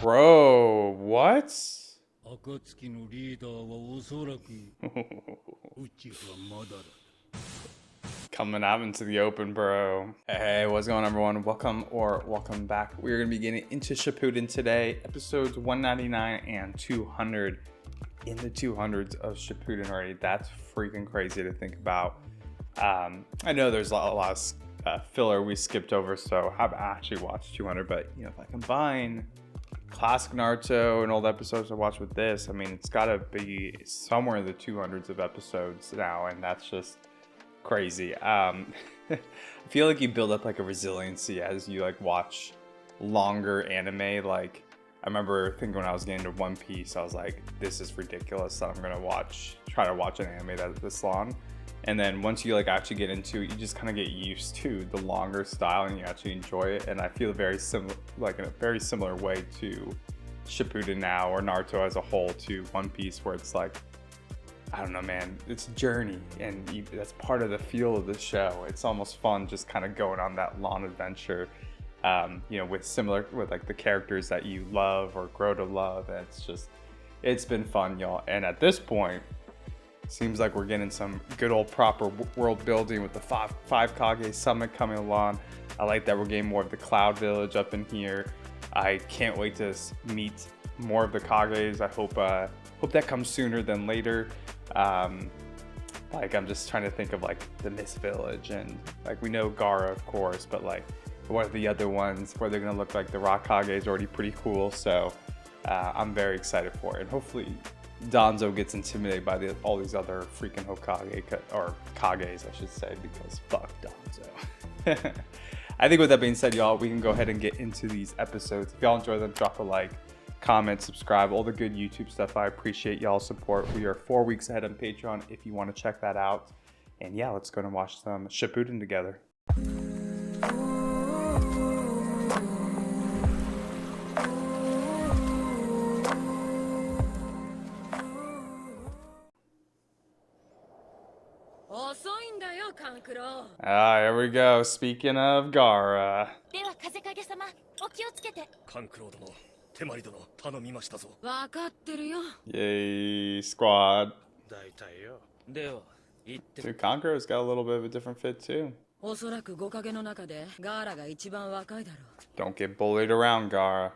Bro, what? Coming out into the open, bro. Hey, what's going on, everyone? Welcome back. We're gonna be getting into Shippuden today, episodes 199 and 200. In the 200s of Shippuden already. That's freaking crazy to think about. I know there's a lot of filler we skipped over, so I haven't actually watched 200. But you know, if I combine classic Naruto and old episodes I watched with this, I mean, it's got to be somewhere in the 200s of episodes now, and that's just crazy. I feel like you build up like a resiliency as you like watch longer anime. Like I remember thinking when I was getting into One Piece, I was like, this is ridiculous that I'm gonna try to watch an anime that's this long. And then once you like actually get into it, you just kind of get used to the longer style and you actually enjoy it. And I feel very similar, like in a very similar way to Shippuden now, or Naruto as a whole, to One Piece, where it's like, I don't know, man, it's a journey, and that's part of the feel of the show. It's almost fun just kind of going on that long adventure. You know, with like the characters that you love or grow to love. And it's been fun, y'all. And at this point, seems like we're getting some good old proper world building with the five Kage summit coming along. I like that we're getting more of the Cloud Village up in here. I can't wait to meet more of the Kages. I hope that comes sooner than later. Like I'm just trying to think of like the Mist Village, and like we know Gaara, of course, but like what are the other ones where they're gonna look like? The Rock Kage is already pretty cool, so I'm very excited for it. And hopefully Danzo gets intimidated by all these other freaking Hokage, or Kages I should say, because fuck Danzo. I think with that being said, y'all, we can go ahead and get into these episodes. If y'all enjoy them, drop a like, comment, subscribe, all the good YouTube stuff. I appreciate y'all's support. We are 4 weeks ahead on Patreon if you want to check that out. And yeah, let's go and watch some Shippuden together. Here we go. Speaking of Gaara. Yay, squad. Dude, Kankuro's got a little bit of a different fit too. Don't get bullied around, Gaara.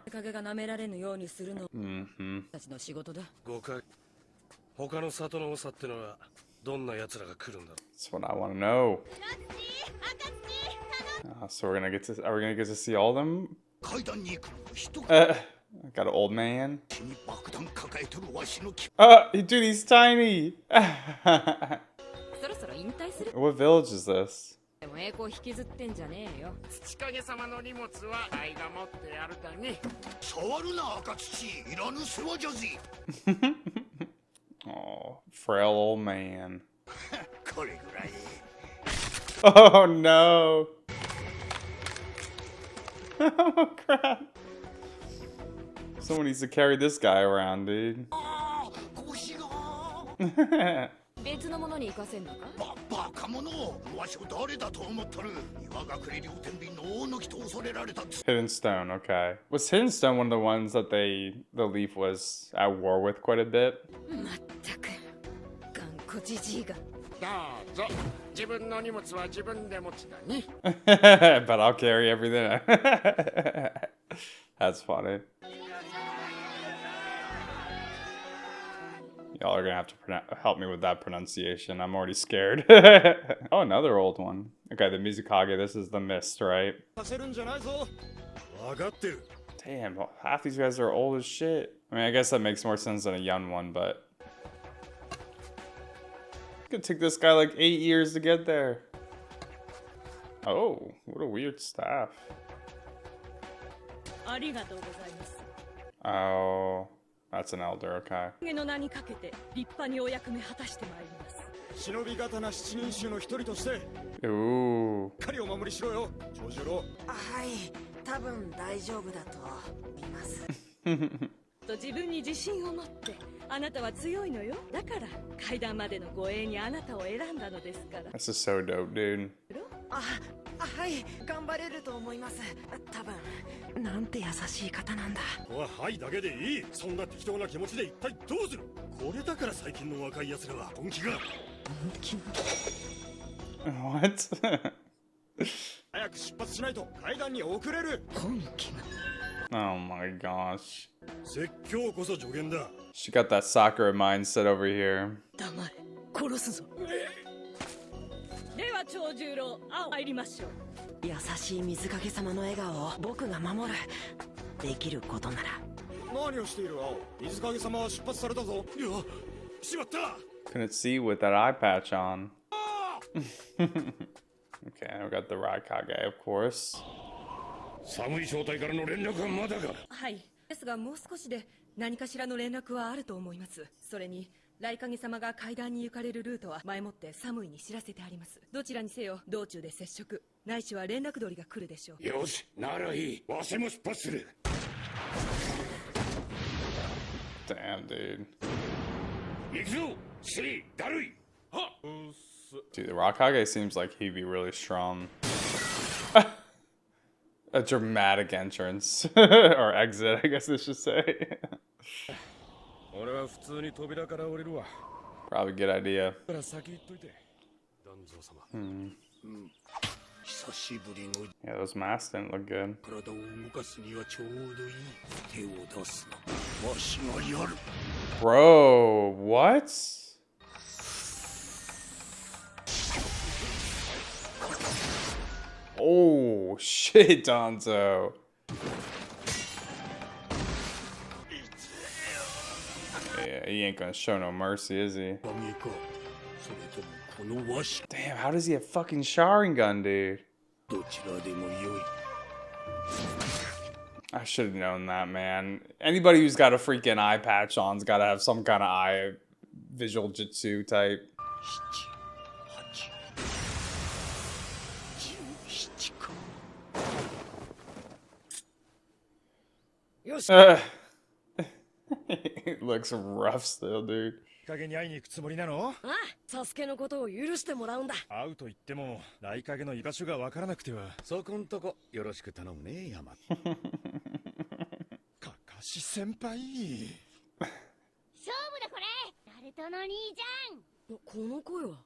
That's what I want to know. So are we gonna get to see all of them? Got an old man. Dude, he's tiny. What village is this? Oh, frail old man. Oh no. Oh crap. Someone needs to carry this guy around, dude. Hidden Stone, okay. Was Hidden Stone one of the ones that the Leaf was at war with quite a bit? But I'll carry everything. That's funny. Y'all are gonna have to help me with that pronunciation. I'm already scared. Oh, another old one. Okay, the Mizukage. This is the Mist, right? Damn, well, half these guys are old as shit. I mean, I guess that makes more sense than a young one, but it could take this guy like 8 years to get there. Oh, what a weird staff. Oh, that's an elder, okay. Ooh. This is so dope, dude. はい、頑張れると思います。多分。なんて優しい方なんだ。はいだけでいい。そんな適当な気持ちで一体どうする。これだから最近の若い奴らは本気が。What? 早く出発しないと階段に遅れる。本気が。Oh my gosh. 説教こそ助言だ。 She got that Sakura mindset over here. 黙れ、殺すぞ。では長十郎、参りましょう。優しい水影様の笑顔を僕が守る。できることなら。何をしている青。水影様は出発されたぞ。いや、しまった。 Couldn't see with that eye patch on. Okay, we got the Rod Kage, of course. 寒い正体からの連絡はまだか。はい。ですがもう少しで何かしらの連絡はあると思います。それに雷影様が階段に行かれるルートは前もってサムイに知らせてあります。どちらにせよ道中で接触ないしは連絡取りが来るでしょう。よし、ならいい。わしも出発する。 Damn, dude. 行くぞ。シリ、だるい。はっ。 Dude, the Rock Kage seems like he'd be really strong. A dramatic entrance. Or exit, I guess I should say. 俺は普通に扉から降りるわ。 Probably a good idea. から先行っといて。団蔵様。久しぶりの Yeah, those masks didn't look good. 体を動かすにはちょうどいい。手を出すな。わしがやる。 Bro, what? Oh, shit, Danzo. Yeah, he ain't gonna show no mercy, is he? それともこのわし。 Damn, how does he have fucking Sharingan, dude? どちらでもよい。 I should have known that, man. Anybody who's got a freaking eye patch on's gotta have some kind of eye visual jutsu type. よし。 It looks rough still, dude. 影に会いに行くつもりなの？ああ、サスケのことを許してもらうんだ。会うと言っても雷影の居場所がわからなくては。そこんとこよろしく頼むね、ヤマ。かかし先輩。勝負だこれ。ナルトの兄ちゃん。この声は。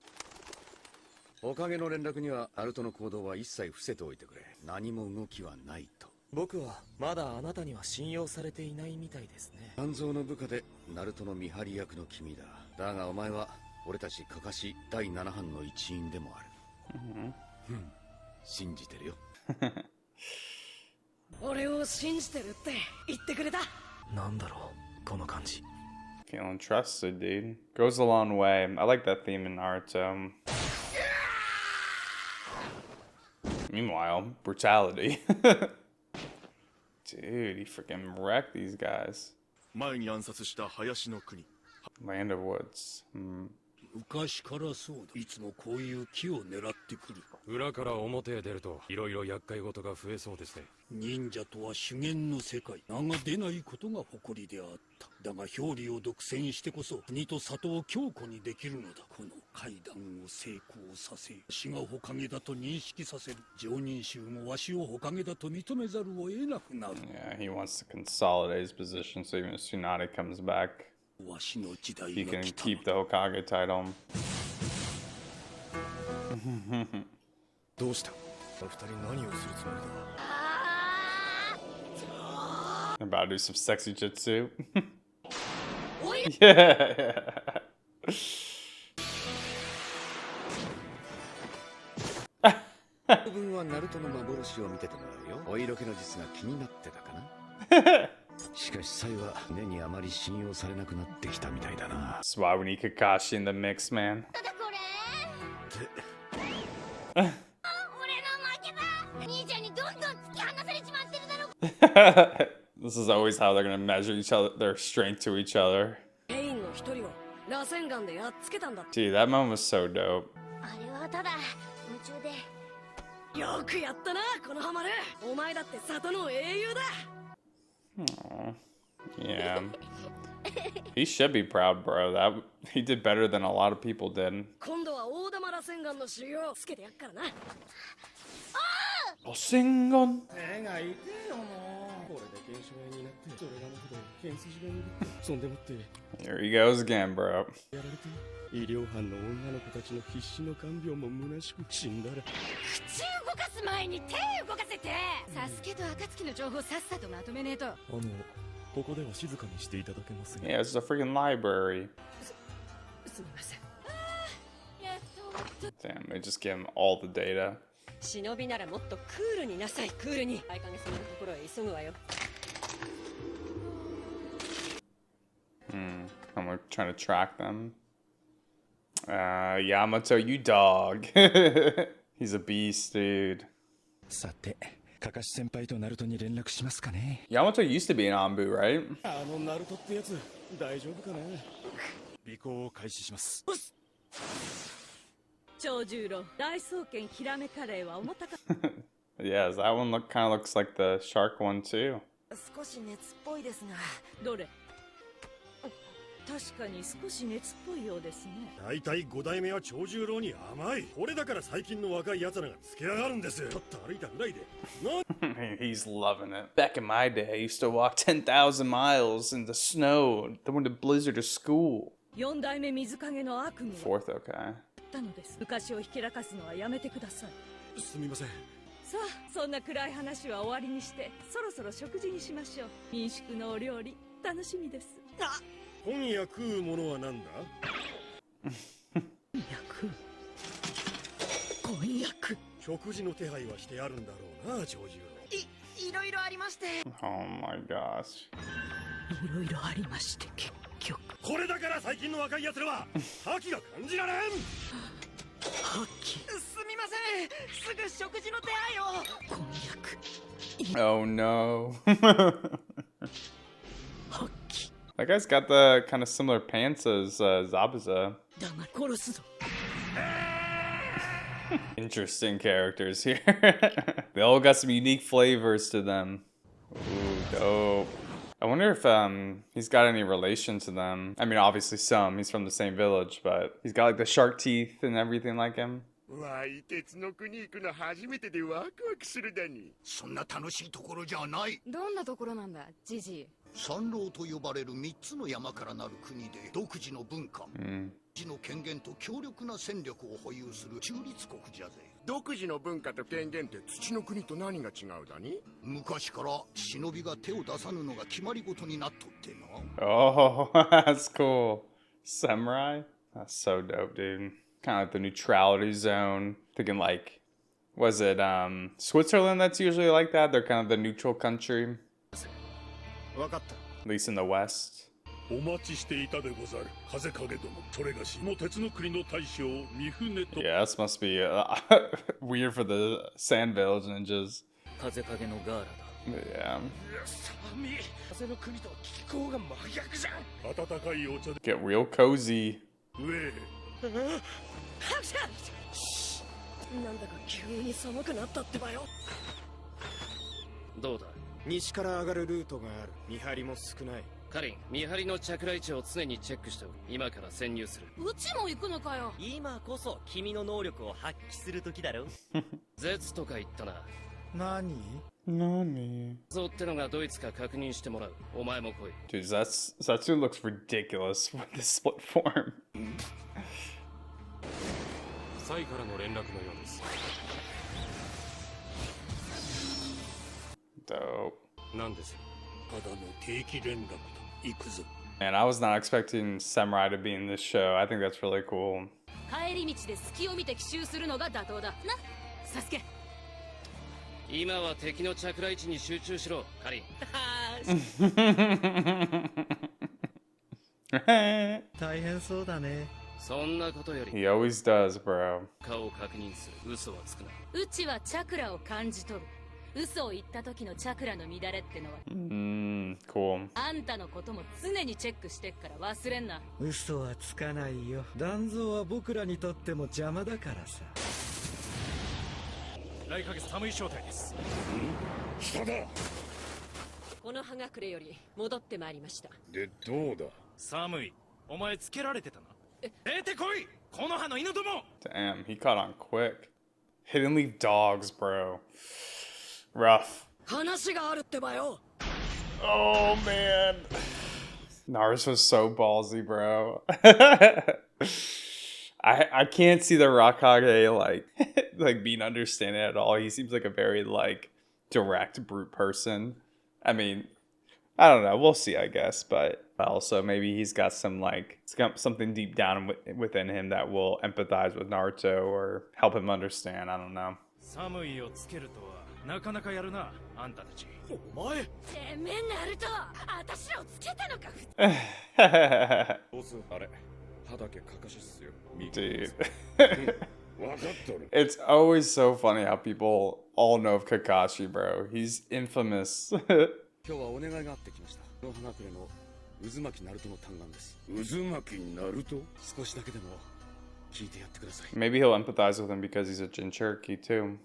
おかげの連絡にはナルトの行動は一切伏せておいてくれ。何も動きはないと。僕はまだあなたには信用されていないみたいですね。半蔵の部下でナルトの見張り役の君だ。だがお前は俺たちカカシ第7班の一員でもある。信じてるよ。俺を信じてるって言ってくれた。なんだろうこの感じ。 Feeling trusted, dude. Goes a long way. I like that theme in Naruto. Meanwhile, brutality. Dude, he freaking wrecked these guys. 前に暗殺した林の国。 Land of Woods. 昔からそうだ。いつもこういう木を狙ってくる。裏から表へ出るといろいろ厄介事が増えそうですね。忍者とは修験の世界。名が出ないことが誇りであった。だが表裏を独占してこそ国と里を強固にできるのだ。この階段を成功させ、死が火影だと認識させる。常任衆もわしを火影だと認めざるを得なくなる。 Yeah, he wants to consolidate his position so even if Tsunade comes back, わしの時代 he が can 来た。 keep the Hokage title. どうした？お二人何をするつもりだ？ I'm about to do some sexy jutsu. Yeah. 自分はナルトの幻を見ててもらうよ。お色気の実が気になってたかな。しかしサイは根にあまり信用されなくなってきたみたいだな。 That's why we need Kakashi in the mix, man. ただこれ。俺の負けだ。兄ちゃんにどんどん突き放されちまってるだろ。 This is always how they're gonna measure each other, their strength to each other. ケインの一人を螺旋岩でやっつけたんだ。 Dude, that moment was so dope. あれはただ夢中で。よくやったな、このハマる。お前だって里の英雄だ。 Aw. Yeah. He should be proud, bro. That he did better than a lot of people did. 今度は大玉螺旋岩の修行をつけてやっからな。お Rasengan. 手が痛えよもうこれで腱鞘炎になってそれがのほど腱筋が鈍ってそんでもって Here he goes again, bro. やられて医療班の女の子たちの必死の看病も虚しく死んだら口動かす前に手動かせて。サスケと暁の情報さっさとまとめねえと。ここでは静かにしていただけますね Yeah, this is a freaking library. すみません。やっと Damn, they just give him all the data. 忍びならもっとクールになさい。クールに相影様のところへ急ぐわよ。I'm like trying to track them. Yamato, you dog. He's a beast, dude. さてカカシ先輩とナルトに連絡しますかね Yamato used to be an Anbu, right? ナルトってやつ大丈夫かな尾行を開始します長十郎、大宗剣ひらめカレーは重たか Yes, that one kind of looks like the shark one too. 少し熱っぽいですが。どれ？確かに少し熱っぽいようですね。大体5代目は長十郎に甘い。これだから最近の若い奴らがつけ上がるんです。ちょっと歩いたぐらいで He's loving it. Back in my day, I used to walk 10,000 miles in the snow, then went to blizzard to school. 四代目水影の悪夢を Fourth, okay. やったのです。昔をひけらかすのはやめてください。すみません。さあ、そんな暗い話は終わりにして、そろそろ食事にしましょう。民宿のお料理、楽しみです。今夜食うものは何だ？婚約。食事の手配はしてあるんだろうな、長十郎。いろいろありまして。 Oh my gosh. いろいろありまして結局。これだから最近の若い奴らは覇気が感じられん。覇気。すみません。すぐ食事の手配を。婚約。 Oh no. 覇気。 That guy's got the kind of similar pants as Zabuza. だが殺すぞ。 Interesting characters here. They all got some unique flavors to them. Ooh, dope. I wonder if he's got any relation to them. I mean, obviously some. He's from the same village, but he's got like the shark teeth and everything like him. わい、鉄の国行くの初めてでワクワクするだに。そんな楽しいところじゃない。どんなところなんだ、ジジイ。三老と呼ばれる3つの山からなる国で独自の文化、自の権限と強力な戦力を保有する中立国じゃぜ。独自の文化と権限って土の国と何が違うだに？昔から忍びが手を出さぬのが決まり事になっとってな。Oh, that's cool. Samurai? That's so dope, dude. Kind of like the neutrality zone. Thinking like, was it Switzerland that's usually like that? They're kind of the neutral country. わかった。 At least in the West. お待ちしていたでござる。風影殿、それがしも鉄の国の大将三船と。 Yeah, this must be weird for the Sand Village ninjas. 風影のガーラだ Yeah. 寒い風の国と気候が真逆じゃん温かいお茶で。 Get real cozy. 上。拍手。なんだか急に寒くなったってばよ。どうだ西から上がるルートがある見張りも少ないカリン見張りの着来地を常にチェックしておく今から潜入するうちも行くのかよ。今こそ君の能力を発揮する時だろ絶とか言ったな何 Nani? ゾってのがドイツか確認してもらうお前も来い Dude, Satsu looks ridiculous with the split form. サイからの連絡のようです Dope. 何ですただの定期連絡だ。行くぞ。 Man, I was not expecting Samurai to be in this show. I think that's really cool. 帰り道で隙を見て奇襲するのが妥当だな、サスケ。今は敵の着来地に集中しろカリン大変そうだねそんなことより He always does, bro. 顔を確認する嘘はつくなうちはチャクラを感じ取る。嘘を言った時のチャクラの乱れってのは Cool. あんたのことも常にチェックしてっから忘れんな。嘘はつかないよ断蔵は僕らにとっても邪魔だからさ来ヶ月寒い正体です下だ。この葉隠れより戻ってまいりました。で、どうだ。寒いお前つけられてたな出てこいこの葉の犬ども Damn, he caught on quick. Hidden Leaf dogs, bro. Rough. 話があるってばよ。 Oh man. Naruto was so ballsy, bro. I can't see the Raikage like being understanding at all. He seems like a very like direct brute person. I mean, I don't know. We'll see, I guess. But also maybe he's got some like something deep down within him that will empathize with Naruto or help him understand. I don't know. 寒いをつけるとはなかなかやるなあんたたち。お前てめえナルト私らをつけたのか。ボスあれ歯だけかかしっすよ。Dude. 分かっとる。 It's always so funny how people all know of Kakashi, bro. He's infamous. 今日はお願いがあってきました。野花暮れの渦巻きナルトの嘆願です。渦巻きナルト。少しだけでも聞いてやってください。 Maybe he'll empathize with him because he's a Jinchuriki too.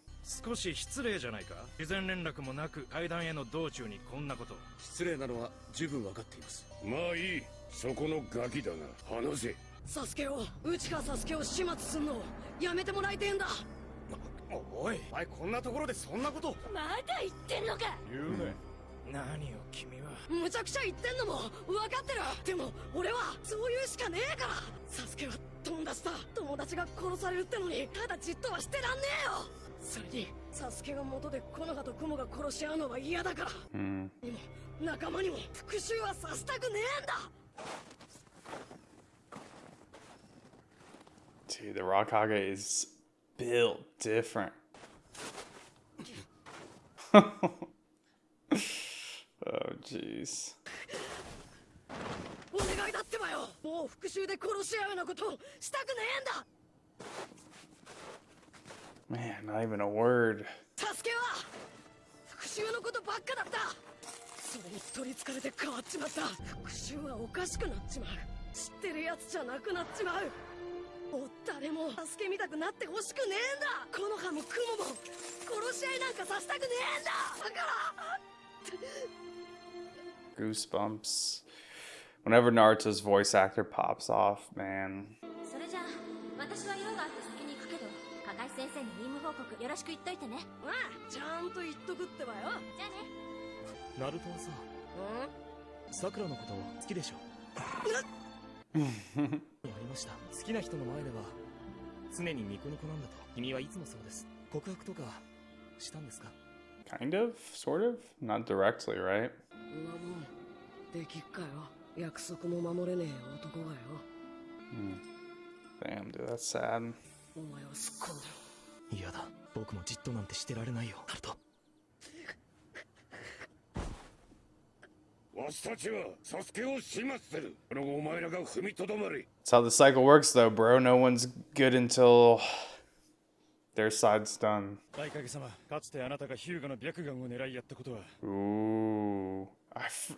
少し失礼じゃないか。事前連絡もなく階段への道中にこんなこと。失礼なのは十分分かっています。まあいい。そこのガキだが話せ。サスケを内川サスケを始末すんのやめてもらいてんだ。おい、お前こんなところでそんなこと。まだ言ってんのか。言うね。何よ君は。むちゃくちゃ言ってんのも分かってる。でも俺はそういうしかねえから。サスケは友達だ。友達が殺されるってのにただじっとはしてらんねえよ。それにサスケが元で木の葉と雲が殺し合うのは嫌だから。でも仲間にも復讐はさせたくねえんだ。 Dude, the Raikage is built different. Oh, jeez. お願いだってばよ。もう復讐で殺し合うようなことしたくねえんだ。 Man, not even a word. サスケは復讐のことばっかだった。それに取りつかれて変わっちまった。復讐はおかしくなっちまう。知ってるやつじゃなくなっちまう。もう誰も助け見たくなってほしくねえんだ。木の葉も雲も殺し合いなんかさせたくねえんだ。だから。 Goosebumps. Whenever Naruto's voice actor pops off, man. それじゃあ私は用があって先に行くけど加賀井先生に任務報告よろしく言っといてね。ああ、ちゃんと言っとくってばよ。じゃあね。ナルトはさ、さくらのこと好きでしょ。やりました。好きな人の前では常にニコニコなんだと。君はいつもそうです。告白とかしたんですか？ Kind of? Sort of? Not directly, right? んなもんできっかよ。約束も守れねえ男がよ。Damn, dude, that's sad. お前を突っ込んでろ。嫌だ。僕もじっとなんてしてられないよ、ナルト。わしたちはサスケを始末する。この後お前らが踏みとどまれ。 That's how the cycle works, though, bro. No one's good until their side's done. 大影様、かつてあなたがヒューガの白眼を狙いやったことは。Ooh.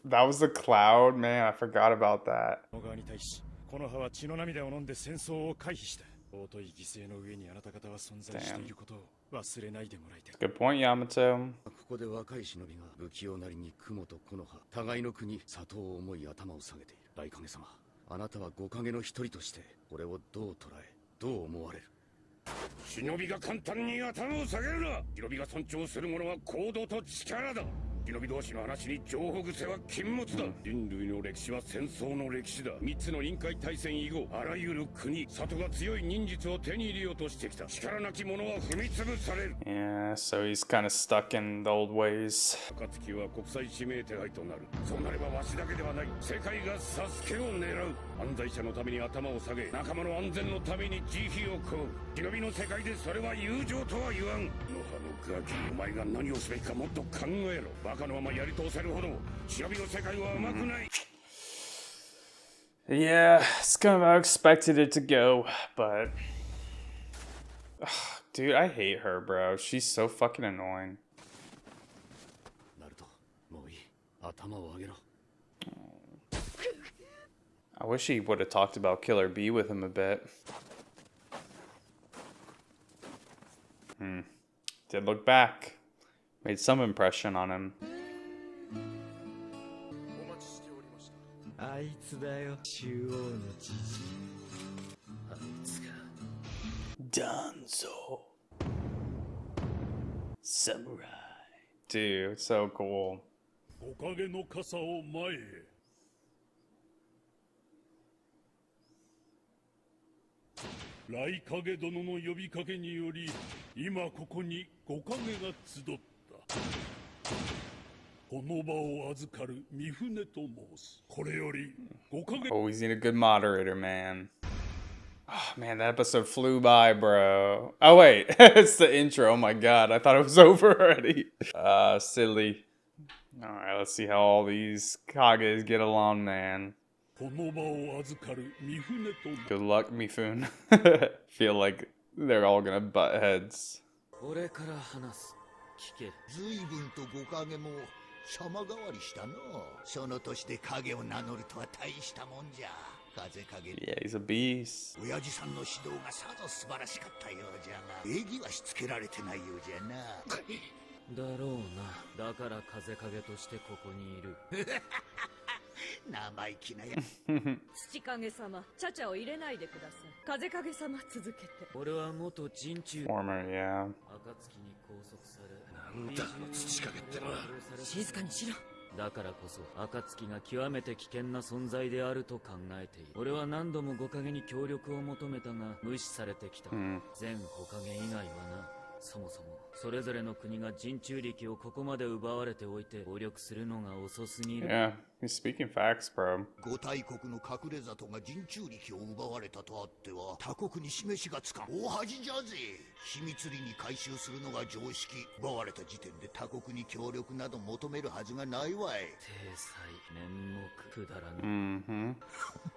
That was the cloud? Man, I forgot about that. この側に対し、この葉は血の涙を飲んで戦争を回避した。尊い犠牲の上にあなた方は存在していることを忘れないでもらいたい。 Good point, Yamato. ここで若い忍びが不器用なりに雲と木の葉、互いの国、里を思い頭を下げている。大影様、あなたは五影の一人としてこれをどう捉え、どう思われる？忍びが簡単に頭を下げるな。忍びが尊重する者は行動と力だ。忍び同士の話に情報癖は禁物だ。人類の歴史は戦争の歴史だ。3つの臨界大戦以後、あらゆる国、里が強い忍術を手に入れようとしてきた。力なき者は踏み潰される。 Yeah, so he's kind of stuck in the old ways. 暁は国際指名手配となる。そうなればわしだけではない。世界がサスケを狙う。犯罪者のために頭を下げ、仲間の安全のために慈悲を請う。忍びの世界でそれは友情とは言わん。野葉のガキ、お前が何をすべきかもっと考えろ。バカのままやり通せるほど忍びの世界は甘くない。 Yeah, it's kind of how I expected it to go, but... Dude, I hate her, bro. She's so fucking annoying. ナルト、もういい。頭を上げろ。I wish he would have talked about Killer B with him a bit. Did look back. Made some impression on him. あいつだよ、中央の知事。Danzo. samurai. Dude, it's so cool. おかげの傘を前へ。来影殿の呼びかけにより、今ここに五影が集った。この場を預かる三船と申す。これより五影。 Always need a good moderator, man. Oh man, that episode flew by, bro. Oh wait, it's the intro. Oh my god, I thought it was over already. Silly. All right, let's see how all these Kages get along, man. この場を預かる三船と。 Good luck, Mifune. Feel like they're all gonna butt heads. 俺から話す。聞け。随分と五影も様変わりしたの。その年で影を名乗るとは大したもんじゃ。風影。 Yeah, he's a beast. 親父さんの指導がさぞ素晴らしかったようじゃが、礼儀はしつけられてないようじゃな。だろうな。だから風影としてここにいる。生意気なや。土影様、チャチャを入れないでください。風影様続けて。俺は元陣中。 Former, yeah. 暁に拘束され。なんだあの土影ってのは。静かにしろ。だからこそ暁が極めて危険な存在であると考えている。俺は何度も五影に協力を求めたが無視されてきた。全五影以外はな。そもそもそれぞれの国が陣中力をここまで奪われておいて協力するのが遅すぎる。 Yeah, he's speaking facts, bro. 五大国の隠れ里が陣中力を奪われたとあっては他国に示しがつかん。大恥じゃぜ。秘密裏に回収するのが常識。奪われた時点で他国に協力など求めるはずがないわい。体裁面目くだらぬ。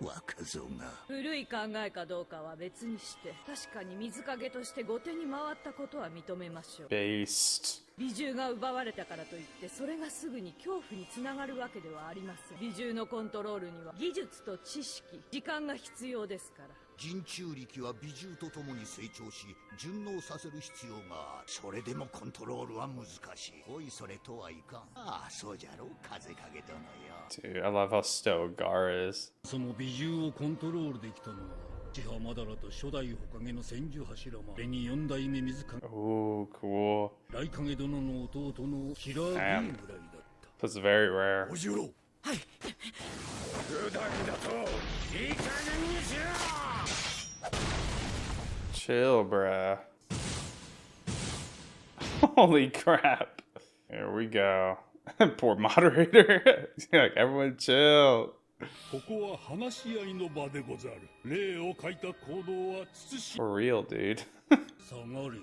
若造が。古い考えかどうかは別にして、確かに水影として後手に回ったことは認めましょう。 Based. 美獣が奪われたからといってそれがすぐに恐怖につながるわけではありません。美獣のコントロールには技術と知識、時間が必要ですから。陣中力は美獣と共に成長し順応させる必要がある。それでもコントロールは難しい。おいそれとはいかん。ああそうじゃろう風影殿よ。 Dude, I love how stoic Gar is. その美獣をコントロールできたのは千浜だらと初代火影の千住柱間、それに四代目水影。 Ooh, cool. 来影殿の弟のキラー Damn. ビーぐらいだった。 That's very rare. おじろ。はい。普段だといい加減にしろ。 Chill, bruh. Holy crap. Here we go. Poor moderator. Like, everyone chill. ここは話し合いの場でござる。例を書いた行動は慎 For real, dude. 下がれ。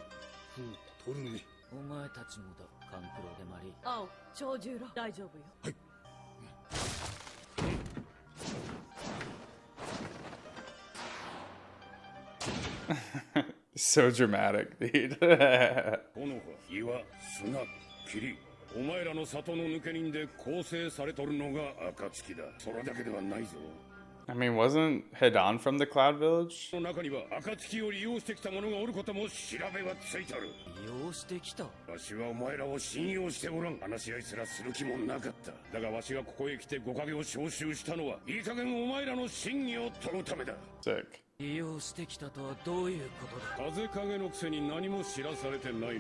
ふう、取るね。お前たちもだ。勘九郎でまり。青、長十郎、大丈夫よ。はい。So dramatic, dude. この葉、岩、砂、霧。お前らの里の抜け人で構成されとるのが暁だ。それだけではないぞ。 I mean, wasn't Hidan from the Cloud Village? の中には暁を利用してきた者がおることも調べはついとる。利用してきた。わしはお前らを信用しておらん。話し合いすらする気もなかった。だがわしがここへ来て五影を招集したのは、いい加減お前らの真偽を問うためだ。 Sick. 利用してきたとはどういうことだ。風影のくせに何も知らされてないのか。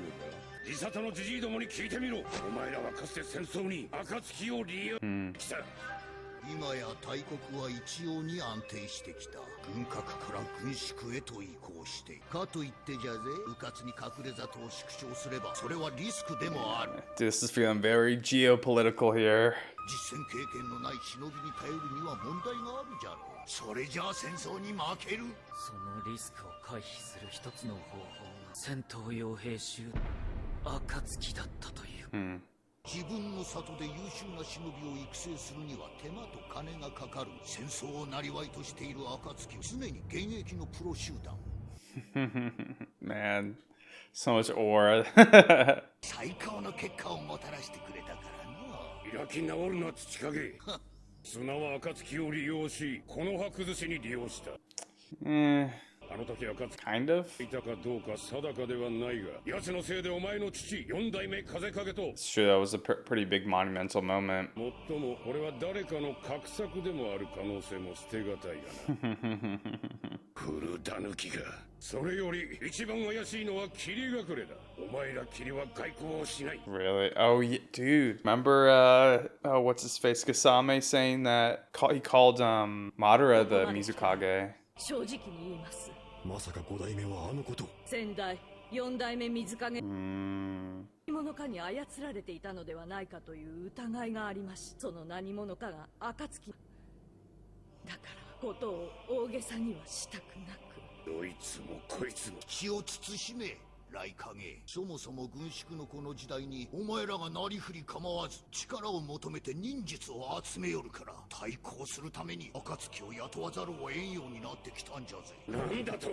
自里のじじいどもに聞いてみろ。お前らはかつて戦争に暁を利用した。今や大国は一様に安定してきた。軍拡から軍縮へと移行してかといってじゃぜ、迂闊に隠れ里を縮小すればそれはリスクでもある。 Dude, this is feeling very geopolitical here. 実戦経験のない忍びに頼るには問題があるじゃろう。それじゃあ戦争に負ける。そのリスクを回避する一つの方法が戦闘用兵衆暁だったという。自分の里で優秀な忍びを育成するには手間と金がかかる。戦争をなりわいとしている暁は常に現役のプロ集団。Man, so much aura. 最高の結果をもたらしてくれたからな。開き直るな土影。砂は暁を利用し、この葉崩しに利用した。あの時暁 Kind of. いたかどうか定かではないが、奴のせいでお前の父四代目風影と。 It's true, that was a pretty big monumental moment. もっともこれは誰かの画策でもある可能性も捨てがたいがな。古タヌキが。それより一番怪しいのは霧隠れだ。お前ら霧は外交をしない。 Really? Oh, yeah, dude. Remember, what's his face? Kasame saying that he called Madara the Mizukage. 正直に言います。まさか5代目はあのこと。先代、4代目水影何者かに操られていたのではないかという疑いがありまし。その何者かが暁だからことを大げさにはしたくなく。どいつもこいつも気を慎め雷影。そもそも軍縮のこの時代にお前らがなりふり構わず力を求めて忍術を集めよるから、対抗するために暁を雇わざるを得んようになってきたんじゃぜ。なんだと。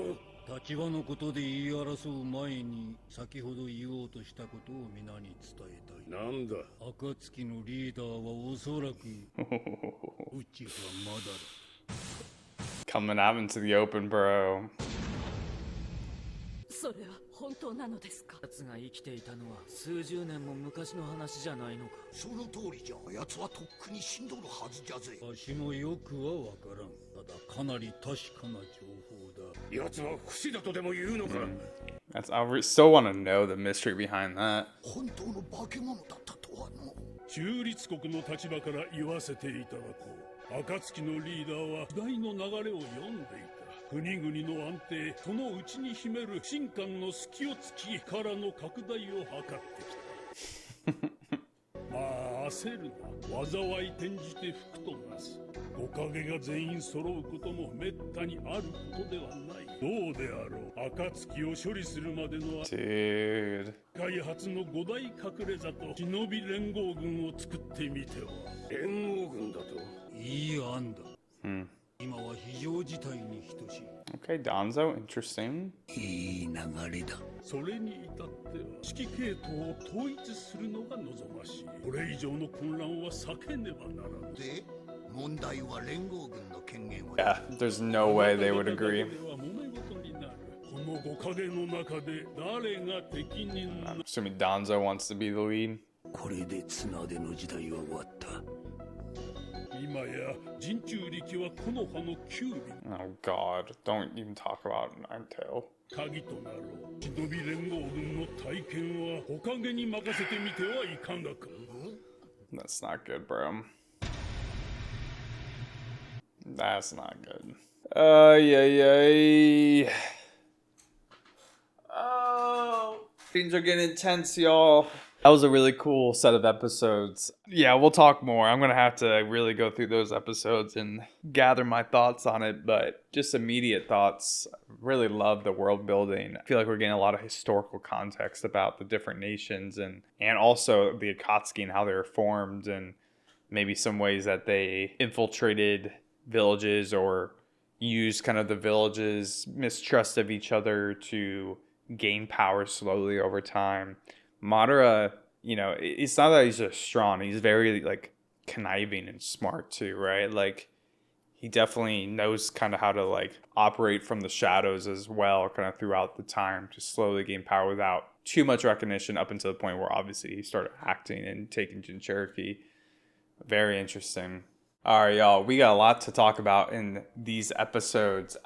立場のことで言い争う前に先ほど言おうとしたことを皆に伝えたい。なんだ。暁のリーダーはおそらくうちはまだだ。 Coming out into the open, bro. それは本当なのですか？奴が生きていたのは数十年も昔の話じゃないのか。その通りじゃ。奴はとっくに死んどるはずじゃぜ。わしもよくはわからん。ただかなり確かな情報だ。奴は不死だとでも言うのか。I still want to know the mystery behind that. 本当の化け物だったとはの。中立国の立場から言わせていただこう。暁のリーダーは時代の流れを読んでいた。国々の安定、その内に秘める神官の隙を突きからの拡大を図ってきた。まあ焦るな。災い転じて福となす。おかげが全員揃うこともめったにあることではない。どうであろう。暁を処理するまでのDude. 開発の5大隠れ里忍び連合軍を作ってみては。連合軍だと。いい案だ。今は非常事態に等しい。Okay, Danzo, interesting. いい流れだ。それに至っては指揮系統を統一するのが望ましい。これ以上の混乱は避けねばならぬ。で、問題は連合軍の権限を。Yeah, there's no way they would agree. この5影の中で誰が適任な。 I'm assuming Danzo wants to be the lead. これで綱手の時代は終わった。今や人中力は木の葉の9尾。 Oh god, don't even talk about Naruto. 鍵となろう。忍び連合軍の体験は木陰に任せてみてはいかがか。 That's not good, bro. That's not good. Yeah. Oh, things are getting intense, y'all. That was a really cool set of episodes. Yeah, we'll talk more. I'm going to have to really go through those episodes and gather my thoughts on it, but just immediate thoughts. Really love the world building. I feel like we're getting a lot of historical context about the different nations and also the Akatsuki and how they were formed and maybe some ways that they infiltrated villages or used kind of the villages' mistrust of each other to gain power slowly over time. Madara, you know, it's not that he's just strong. He's very, like, conniving and smart, too, right? Like, he definitely knows kind of how to, like, operate from the shadows as well, kind of throughout the time to slowly gain power without too much recognition up until the point where, obviously, he started acting and taking Jinchuriki. Very interesting. All right, y'all, we got a lot to talk about in these episodes.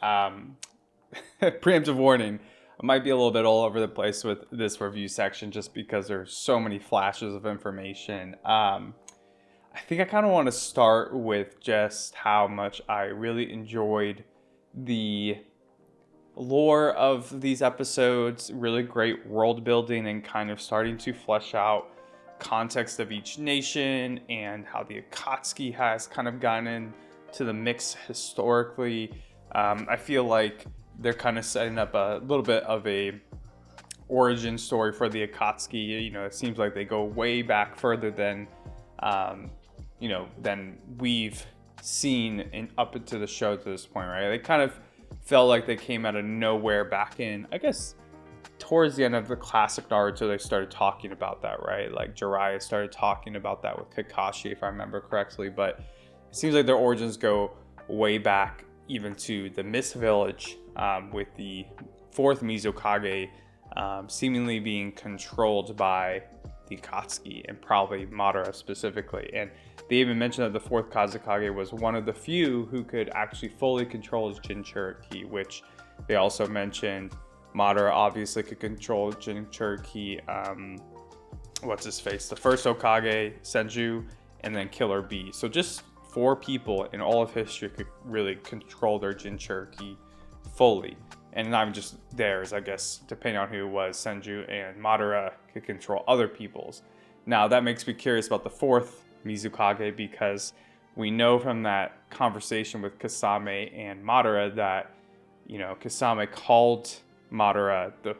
Preemptive warning. I might be a little bit all over the place with this review section just because there's so many flashes of information. I think I kind of want to start with just how much I really enjoyed the lore of these episodes. Really great world building and kind of starting to flesh out context of each nation and how the Akatsuki has kind of gotten into the mix historically. I feel like they're kind of setting up a little bit of a origin story for the Akatsuki. You know, it seems like they go way back further than, than we've seen up into the show to this point, right? They kind of felt like they came out of nowhere back in, I guess, towards the end of the classic Naruto, they started talking about that, right? Like Jiraiya started talking about that with Kakashi, if I remember correctly. But it seems like their origins go way back even to the Mist Village, with the fourth Mizukage seemingly being controlled by the Akatsuki, and probably Madara specifically. And they even mentioned that the fourth Kazekage was one of the few who could actually fully control his Jinchuriki, which they also mentioned Madara obviously could control Jinchuriki. What's his face? The first Hokage, Senju, and then Killer Bee. So just 4 people in all of history could really control their Jinchuriki fully. And not even just theirs, I guess, depending on who it was, Senju and Madara could control other people's. Now, that makes me curious about the fourth Mizukage, because we know from that conversation with Kasame and Madara that, you know, Kasame called Madara the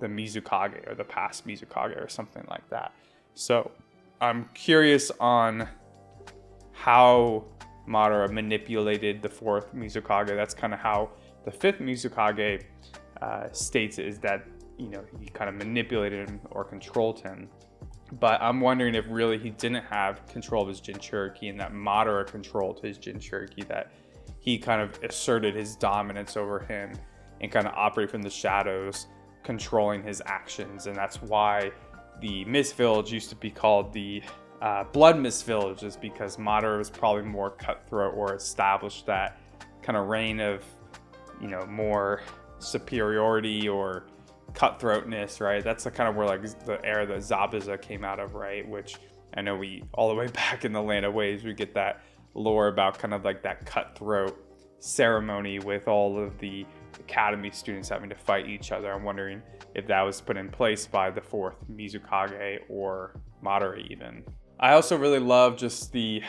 Mizukage, or the past Mizukage, or something like that. So I'm curious on how Madara manipulated the fourth Mizukage. That's kind of how the fifth Mizukage states it, is that, you know, he kind of manipulated him or controlled him. But I'm wondering if really he didn't have control of his Jinchuriki, and that Madara controlled his Jinchuriki, that he kind of asserted his dominance over him and kind of operated from the shadows, controlling his actions. And that's why the Mist Village used to be called the Blood Mist Village, is because Madara was probably more cutthroat, or established that kind of reign of, you know, more superiority or cutthroatness, right? That's the kind of where, like, the era that Zabuza came out of, right? Which I know we, all the way back in the Land of Waves, we get that lore about kind of like that cutthroat ceremony with all of the academy students having to fight each other. I'm wondering if that was put in place by the fourth Mizukage or Madara even. I also really love just the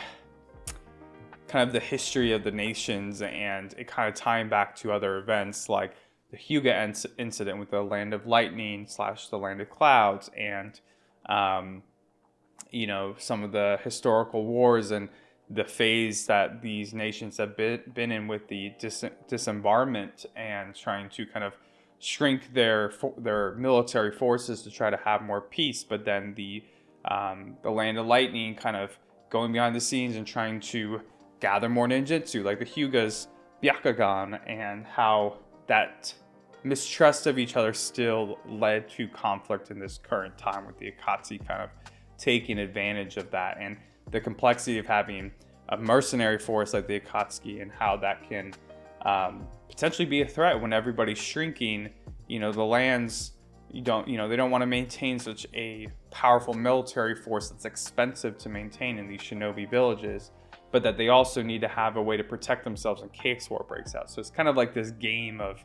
kind of the history of the nations, and it kind of tying back to other events like the Hyuga incident with the Land of Lightning / the Land of Clouds, and you know, some of the historical wars and the phase that these nations have been in with the disembarment, and trying to kind of shrink their military forces to try to have more peace. But then the Land of Lightning kind of going behind the scenes and trying to gather more ninjutsu, like the Hyuga's Byakugan, and how that mistrust of each other still led to conflict in this current time, with the Akatsuki kind of taking advantage of that, and the complexity of having a mercenary force like the Akatsuki, and how that can potentially be a threat when everybody's shrinking. You know, the lands, they don't want to maintain such a powerful military force that's expensive to maintain in these shinobi villages, but that they also need to have a way to protect themselves in case war breaks out. So it's kind of like this game of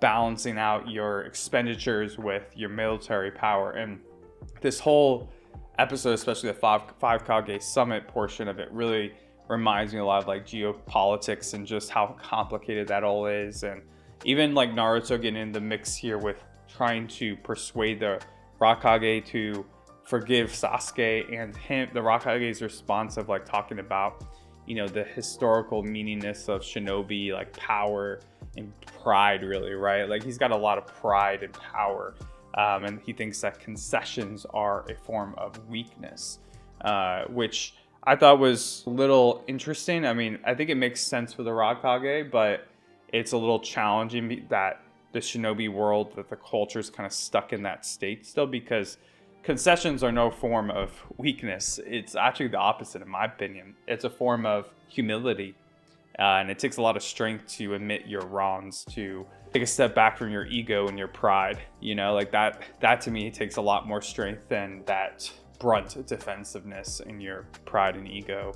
balancing out your expenditures with your military power. And this whole episode, especially the five Kage summit portion of it, really reminds me a lot of like geopolitics and just how complicated that all is. And even like Naruto getting in the mix here with trying to persuade the Raikage to forgive Sasuke, and the Raikage's response of like talking about, you know, the historical meaningness of shinobi, like power and pride, really, right? Like he's got a lot of pride and power, and he thinks that concessions are a form of weakness, which I thought was a little interesting. I mean, I think it makes sense for the Raikage, but it's a little challenging that the shinobi world, that the culture is kind of stuck in that state still, because concessions are no form of weakness. It's actually the opposite, in my opinion. It's a form of humility, and it takes a lot of strength to admit your wrongs, to take a step back from your ego and your pride. You know, like that to me takes a lot more strength than that brunt defensiveness in your pride and ego.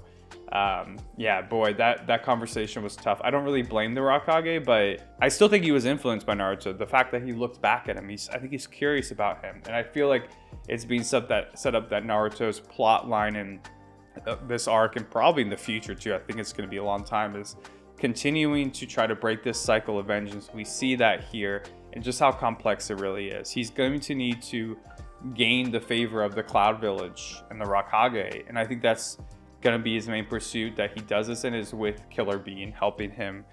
Yeah, boy, that conversation was tough. I don't really blame the Raikage, but I still think he was influenced by Naruto. The fact that he looked back at him, I think he's curious about him, and I feel like it's being set up that Naruto's plot line in this arc, and probably in the future too, I think it's going to be a long time, is continuing to try to break this cycle of vengeance. We see that here, and just how complex it really is. He's going to need to gain the favor of the Cloud Village and the Raikage, and I think that's going to be his main pursuit. That he does this in is with Killer Bee, and helping him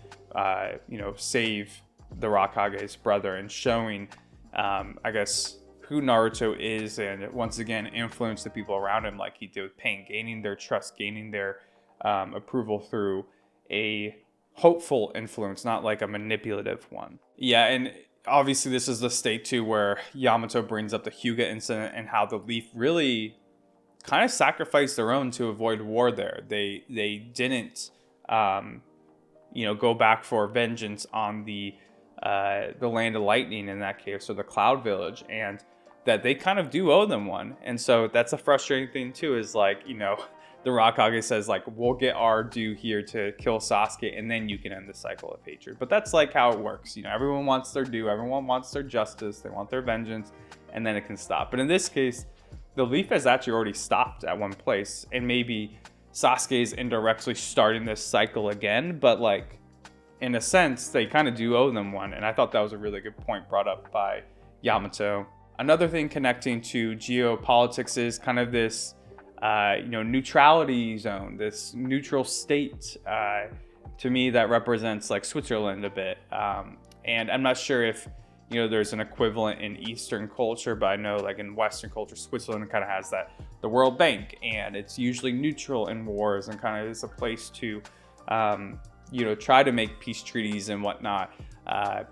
save the Raikage's brother, and showing I guess who Naruto is, and once again influence the people around him like he did with Pain, gaining their trust, gaining their approval through a hopeful influence, not like a manipulative one. Yeah, and obviously this is the state too where Yamato brings up the Hyuga incident and how the Leaf really kind of sacrificed their own to avoid war there. They didn't go back for vengeance on the Land of Lightning in that case, or the Cloud Village, and that they kind of do owe them one. And so that's a frustrating thing too, is like, the Rock Kage says like, we'll get our due here to kill Sasuke and then you can end the cycle of hatred. But that's like how it works. Everyone wants their due, everyone wants their justice, they want their vengeance, and then it can stop. But in this case, the Leaf has actually already stopped at one place, and maybe Sasuke is indirectly starting this cycle again, but like, in a sense, they kind of do owe them one. And I thought that was a really good point brought up by Yamato. Another thing connecting to geopolitics is kind of this neutrality zone, this neutral state. To me, that represents like Switzerland a bit. And I'm not sure if there's an equivalent in Eastern culture, but I know like in Western culture, Switzerland kind of has the World Bank, and it's usually neutral in wars and kind of is a place to try to make peace treaties and whatnot,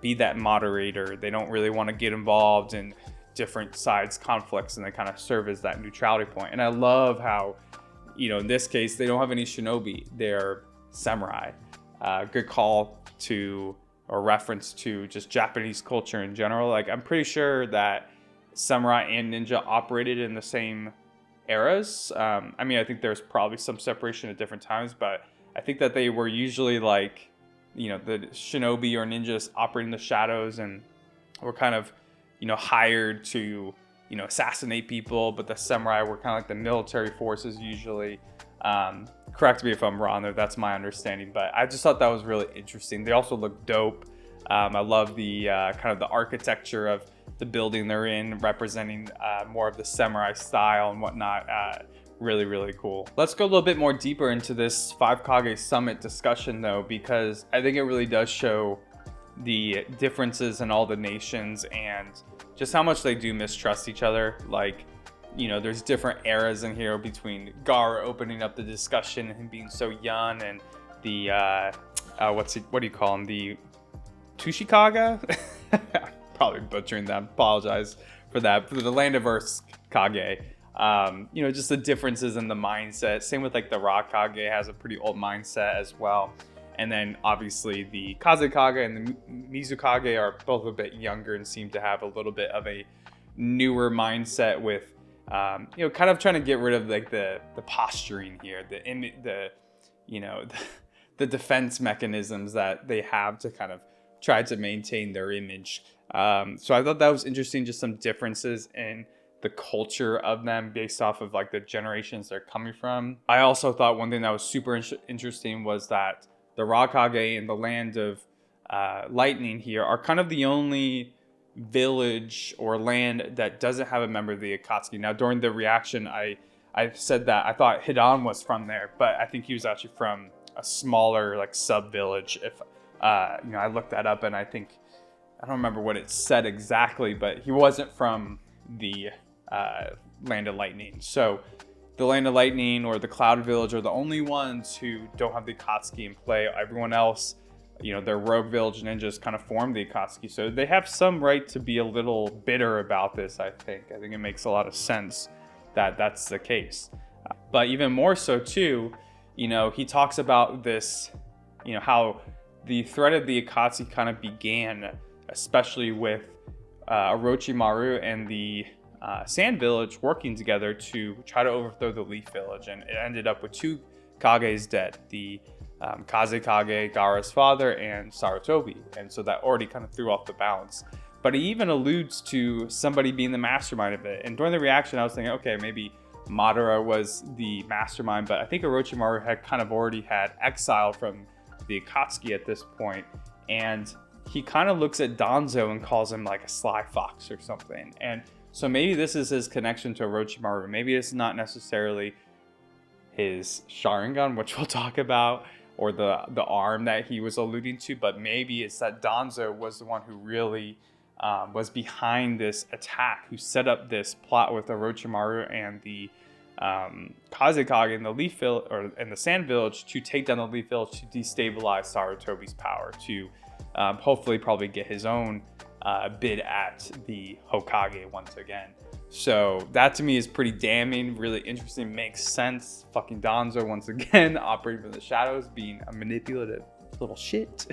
be that moderator. They don't really want to get involved in different sides conflicts, and they kind of serve as that neutrality point. And I love how, in this case, they don't have any shinobi, they're samurai. Good call to, or reference to, just Japanese culture in general. Like, I'm pretty sure that samurai and ninja operated in the same eras. I think there's probably some separation at different times, but I think that they were usually like, the shinobi or ninjas operating in the shadows and were kind of, hired to, assassinate people, but the samurai were kind of like the military forces usually. Correct me if I'm wrong there, that's my understanding, but I just thought that was really interesting. They also look dope. I love the kind of the architecture of the building they're in, representing more of the samurai style and whatnot. Really, really cool. Let's go a little bit more deeper into this 5 Kage Summit discussion though, because I think it really does show the differences in all the nations and just how much they do mistrust each other. Like, there's different eras in here between Gaara opening up the discussion and him being so young, and the what do you call him, the Tushikaga? Probably butchering that, apologize for that. For the Land of Earth Kage, just the differences in the mindset. Same with like the Rock Kage has a pretty old mindset as well. And then obviously the Kaze Kage and the Mizukage are both a bit younger and seem to have a little bit of a newer mindset with, kind of trying to get rid of like the posturing here, the defense mechanisms that they have to kind of try to maintain their image. So I thought that was interesting, just some differences in the culture of them based off of like the generations they're coming from. I also thought one thing that was super interesting was that the Rakage and the Land of Lightning here are kind of the only village or land that doesn't have a member of the Akatsuki. Now, during the reaction, I said that I thought Hidan was from there, but I think he was actually from a smaller like sub-village. If I looked that up, and I think, I don't remember what it said exactly, but he wasn't from the Land of Lightning. So the Land of Lightning or the Cloud Village are the only ones who don't have the Akatsuki in play. Everyone else, their rogue village ninjas kind of form the Akatsuki. So they have some right to be a little bitter about this, I think. I think it makes a lot of sense that that's the case. But even more so too, he talks about this, how the threat of the Akatsuki kind of began, especially with Orochimaru and the Sand Village working together to try to overthrow the Leaf Village, and it ended up with 2 Kages dead, the Kaze Kage, Gaara's father, and Sarutobi, and so that already kind of threw off the balance. But he even alludes to somebody being the mastermind of it, and during the reaction I was thinking, okay, maybe Madara was the mastermind, but I think Orochimaru had kind of already had exiled from the Akatsuki at this point, and he kind of looks at Danzo and calls him like a sly fox or something. And so maybe this is his connection to Orochimaru. Maybe it's not necessarily his Sharingan, which we'll talk about, or the arm that he was alluding to, but maybe it's that Danzo was the one who really was behind this attack, who set up this plot with Orochimaru and the Kazekage in the Leaf Village, or in the Sand Village, to take down the Leaf Village to destabilize Sarutobi's power, to hopefully probably get his own bid at the Hokage once again. So that to me is pretty damning, really interesting, makes sense. Fucking Danzo once again operating from the shadows, being a manipulative little shit.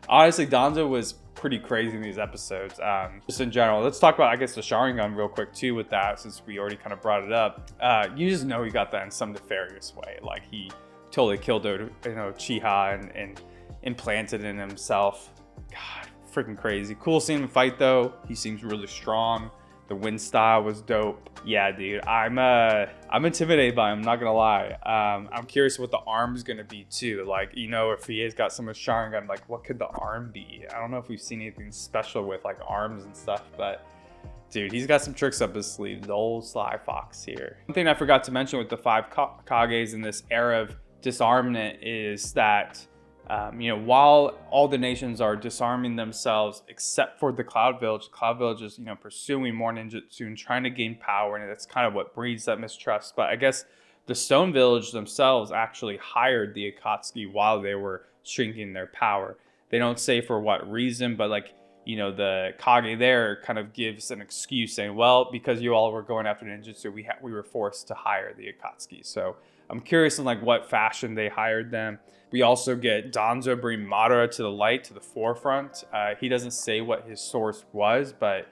Honestly, Danzo was pretty crazy in these episodes. Just in general, let's talk about, I guess, the Sharingan real quick too with that, since we already kind of brought it up. You just know he got that in some nefarious way. Like, he totally killed, Chiha and implanted it in himself. God, freaking crazy. Cool seeing him fight though. He seems really strong. The wind style was dope. Yeah, dude, I'm intimidated by him, not gonna lie. I'm curious what the arm's gonna be too. Like, if he has got so much Sharingan, like, what could the arm be? I don't know if we've seen anything special with like arms and stuff, but dude, he's got some tricks up his sleeve. The old Sly Fox here. One thing I forgot to mention with the 5 Kages in this era of disarmament is that while all the nations are disarming themselves except for the Cloud Village is, pursuing more ninjutsu and trying to gain power, and that's kind of what breeds that mistrust. But I guess the Stone Village themselves actually hired the Akatsuki while they were shrinking their power. They don't say for what reason, but the Kage there kind of gives an excuse saying, well, because you all were going after ninjutsu, we were forced to hire the Akatsuki. So I'm curious in what fashion they hired them. We also get Danzo bring Madara to the light, to the forefront. He doesn't say what his source was, but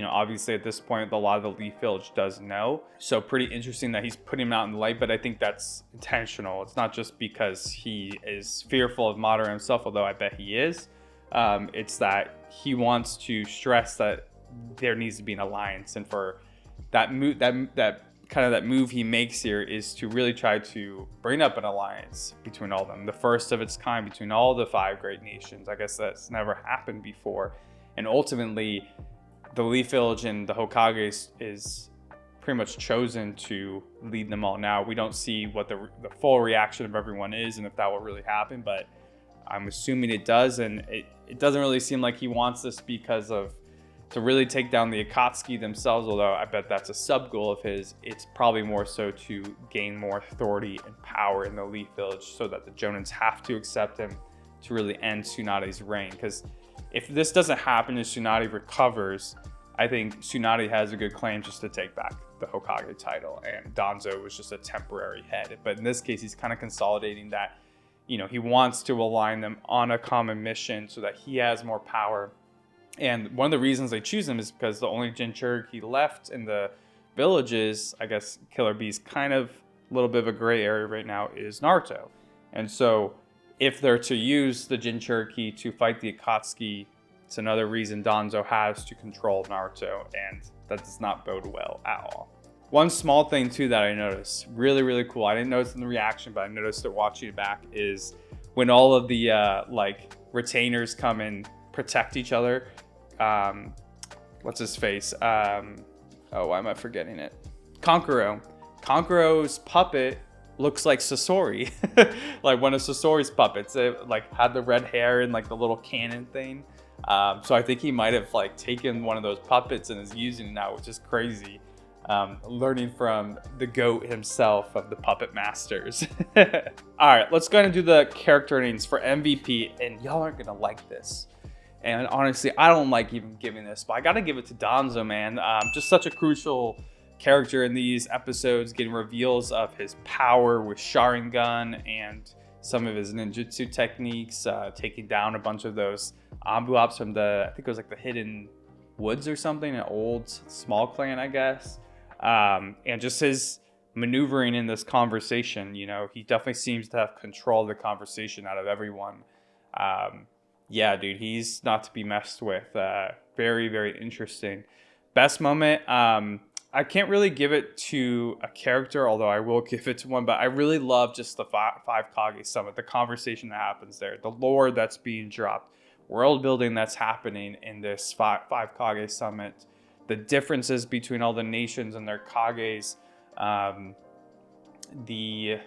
obviously at this point, a lot of the Leaf Village does know. So pretty interesting that he's putting him out in the light, but I think that's intentional. It's not just because he is fearful of Madara himself, although I bet he is. It's that he wants to stress that there needs to be an alliance, and for that move he makes here is to really try to bring up an alliance between all of them, the first of its kind between all the 5 great nations. I guess that's never happened before, and ultimately the Leaf Village and the Hokage is pretty much chosen to lead them all. Now we don't see what the full reaction of everyone is and if that will really happen, but I'm assuming it does, and it doesn't really seem like he wants this because to really take down the Akatsuki themselves, although I bet that's a sub-goal of his. It's probably more so to gain more authority and power in the Leaf Village so that the Jonins have to accept him to really end Tsunade's reign. Because if this doesn't happen and Tsunade recovers, I think Tsunade has a good claim just to take back the Hokage title, and Danzo was just a temporary head. But in this case, he's kind of consolidating that, he wants to align them on a common mission so that he has more power. And one of the reasons they choose him is because the only Jinchuriki left in the villages, I guess Killer Bee's kind of a little bit of a gray area right now, is Naruto. And so if they're to use the Jinchuriki to fight the Akatsuki, it's another reason Danzo has to control Naruto, and that does not bode well at all. One small thing too that I noticed, really, really cool, I didn't notice in the reaction, but I noticed it watching it back, is when all of the retainers come and protect each other. What's his face? Why am I forgetting it? Kankuro. Kankuro's puppet looks like Sasori. Like one of Sasori's puppets. It had the red hair and the little cannon thing. So I think he might have taken one of those puppets and is using it now, which is crazy. Learning from the GOAT himself of the puppet masters. All right, let's go ahead and do the character names for MVP, and y'all aren't gonna like this. And honestly, I don't like even giving this, but I gotta give it to Danzo, man. Just such a crucial character in these episodes, getting reveals of his power with Sharingan and some of his ninjutsu techniques, taking down a bunch of those Ambu-ops from I think it was the Hidden Woods or something, an old small clan, I guess. And just his maneuvering in this conversation, he definitely seems to have control of the conversation out of everyone. Yeah, dude, he's not to be messed with. Very, very interesting. Best moment, I can't really give it to a character, although I will give it to one, but I really love just the 5 Kage Summit, the conversation that happens there, the lore that's being dropped, world building that's happening in this 5 Kage Summit, the differences between all the nations and their Kages, the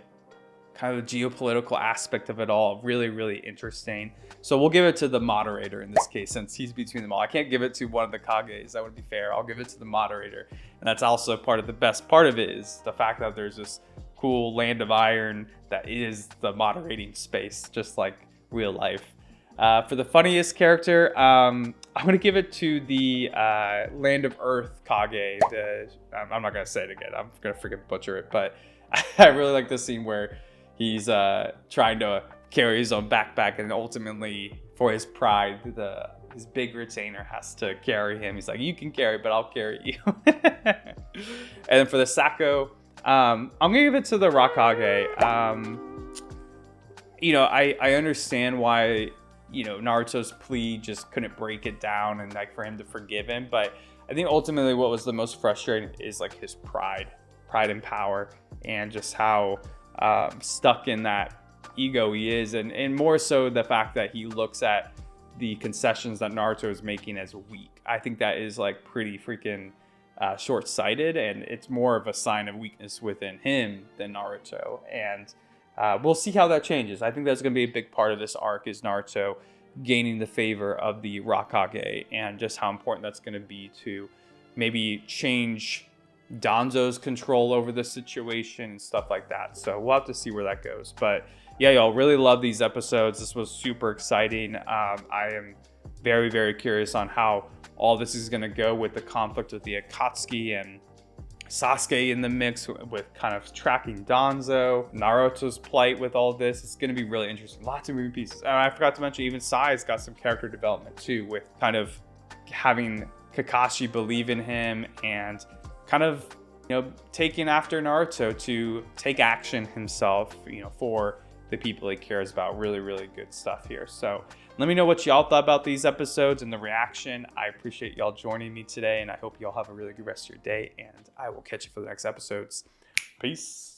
kind of the geopolitical aspect of it all, really, really interesting. So we'll give it to the moderator in this case, since he's between them all. I can't give it to one of the Kages, that would be fair. I'll give it to the moderator. And that's also part of the best part of it, is the fact that there's this cool land of iron that is the moderating space, just like real life. For the funniest character, I'm gonna give it to the Land of Earth Kage. I'm not gonna say it again. I'm gonna freaking butcher it, but I really like the scene where he's trying to carry his own backpack, and ultimately, for his pride, his big retainer has to carry him. He's like, "You can carry, but I'll carry you." And then for the Sako, I'm gonna give it to the Raikage. I understand why Naruto's plea just couldn't break it down and like for him to forgive him, but I think ultimately what was the most frustrating is like his pride and power, and just how stuck in that ego he is, and more so the fact that he looks at the concessions that Naruto is making as weak. I think that is like pretty freaking short-sighted, and it's more of a sign of weakness within him than Naruto. And we'll see how that changes. I think that's going to be a big part of this arc, is Naruto gaining the favor of the Raikage, and just how important that's going to be to maybe change Danzo's control over the situation and stuff like that. So we'll have to see where that goes. But yeah, y'all, really love these episodes. This was super exciting. I am very, very curious on how all this is going to go with the conflict of the Akatsuki and Sasuke in the mix with kind of tracking Danzo, Naruto's plight with all this. It's going to be really interesting. Lots of moving pieces. And I forgot to mention, even Sai's got some character development too, with kind of having Kakashi believe in him and kind of, taking after Naruto to take action himself, for the people he cares about. Really, really good stuff here. So let me know what y'all thought about these episodes and the reaction. I appreciate y'all joining me today, and I hope y'all have a really good rest of your day, and I will catch you for the next episodes. Peace.